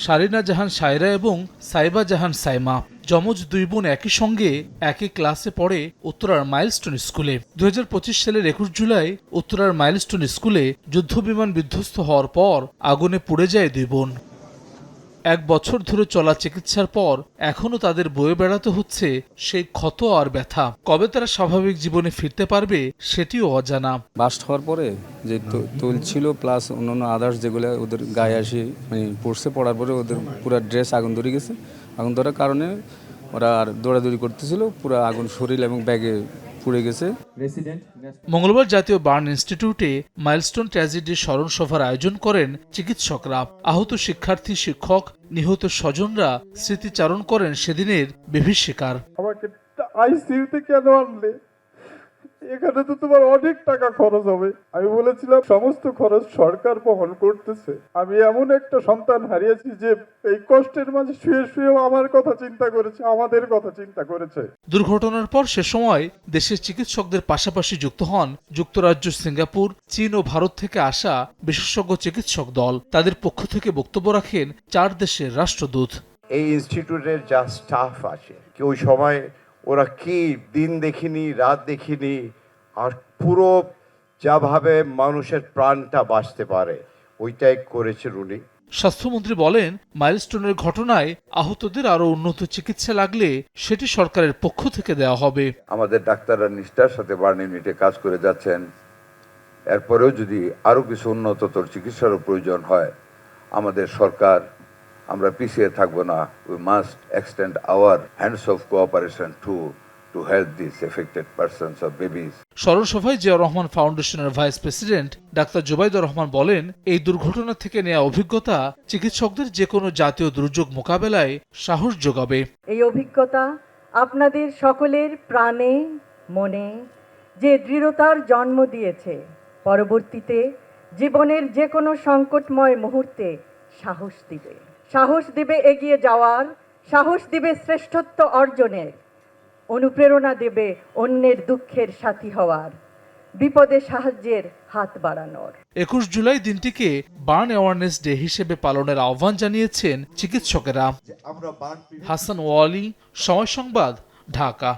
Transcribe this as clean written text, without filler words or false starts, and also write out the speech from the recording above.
শারিনা জাহান সায়রা এবং সাইবা জাহান সাইমা যমজ দুই বোন একই সঙ্গে একই ক্লাসে পড়ে উত্তরার মাইলস্টোন স্কুলে। 2025 সালের 21 জুলাই উত্তরার মাইলস্টোন স্কুলে যুদ্ধবিমান বিধ্বস্ত হওয়ার পর আগুনে পুড়ে যায় দুই বোন। 1 বছর ধরে চলা চিকিৎসার পর এখনও তাদের বয়ে বেড়াতে হচ্ছে সেই ক্ষত আর ব্যথা। কবে তারা স্বাভাবিক জীবনে ফিরতে পারবে সেটিও অজানা। বাস্ট হওয়ার পরে যে তৈল ছিল প্লাস অন্যান্য আদার্স যেগুলো ওদের গায়ে আসে পড়ছে, পড়ার পরে ওদের পুরো ড্রেস আগুন ধরে গেছে। আগুন ধরার কারণে ওরা আর দৌড়াদৌড়ি করতেছিল, পুরো আগুন শরীর এবং ব্যাগে পুড়ে গেছে। মঙ্গলবার জাতীয় বার্ন ইনস্টিটিউটে মাইলস্টোন ট্র্যাজেডির স্মরণ সভার আয়োজন করেন চিকিৎসকরা। আহত শিক্ষার্থী, শিক্ষক, নিহত স্বজনরা স্মৃতিচারণ করেন সেদিনের বিভীষিকার। আমাকে আইসিইউতে কেন আনলে? এখানে তো তোমার অনেক টাকা খরচ হবে। আমি বলেছিলাম সমস্ত খরচ সরকার বহন করতেছে। আমি এমন একটা সন্তান হারিয়েছি যে এই কষ্টের মাঝে শুয়ে শুয়েও আমার কথা চিন্তা করেছে, আমাদের কথা চিন্তা করেছে। দুর্ঘটনার পর সে সময় দেশের চিকিৎসকদের পাশাপাশি যুক্ত হন যুক্তরাজ্য, সিঙ্গাপুর, চীন ও ভারত থেকে আসা বিশেষজ্ঞ চিকিৎসক দল। তাদের পক্ষ থেকে বক্তব্য রাখেন 4 দেশের রাষ্ট্রদূত। এই ইনস্টিটিউটের যা স্টাফ আছে, কি ওই সময় ওরা কি দিন দেখিনি, রাত দেখিনি, আর পুরো যাভাবে মানুষের প্রাণটা বাঁচতে পারে ওইটাই করেছেন উনি। স্বাস্থ্যমন্ত্রী বলেন, মাইলস্টোনের ঘটনায় আহতদের আরও উন্নত চিকিৎসা লাগলে সেটি সরকারের পক্ষ থেকে দেওয়া হবে। আমাদের ডাক্তাররা নিষ্ঠার সাথে বার্ন ইউনিটে কাজ করে যাচ্ছেন। এরপরেও যদি আরও কিছু উন্নততর চিকিৎসারও প্রয়োজন হয়, আমাদের সরকার, আমরা পিছিয়ে থাকবো না। We must extend hour hands of cooperation to help this affected persons of babies. স্মরণ সভায় জিয়াউর রহমান ফাউন্ডেশনের vice president doctor Zubaidur Rahman বলেন, এই দুর্ঘটনা থেকে নেওয়া অভিজ্ঞতা চিকিৎসকদের যে কোনো জাতীয় দুর্যোগ মোকাবেলায় সাহস যোগাবে। এই অভিজ্ঞতা আপনাদের সকলের প্রাণে, মনে যে দৃঢ়তার জন্ম দিয়েছে, পরবর্তীতে জীবনের যে কোনো সংকটময় মুহূর্তে সাহস দিবে এগিয়ে যাওয়ার, সাহস দিবে শ্রেষ্ঠত্ব অর্জনের, অনুপ্রেরণা দেবে অন্যের দুঃখের সাথী হওয়ার, বিপদে সাহায্যের হাত বাড়ানোর। 21 জুলাই দিনটিকে বার্ন অ্যাওয়ারনেস ডে হিসেবে পালনের আহ্বান জানিয়েছেন চিকিৎসকেরা। হাসান ওয়ালি, সময় সংবাদ, ঢাকা।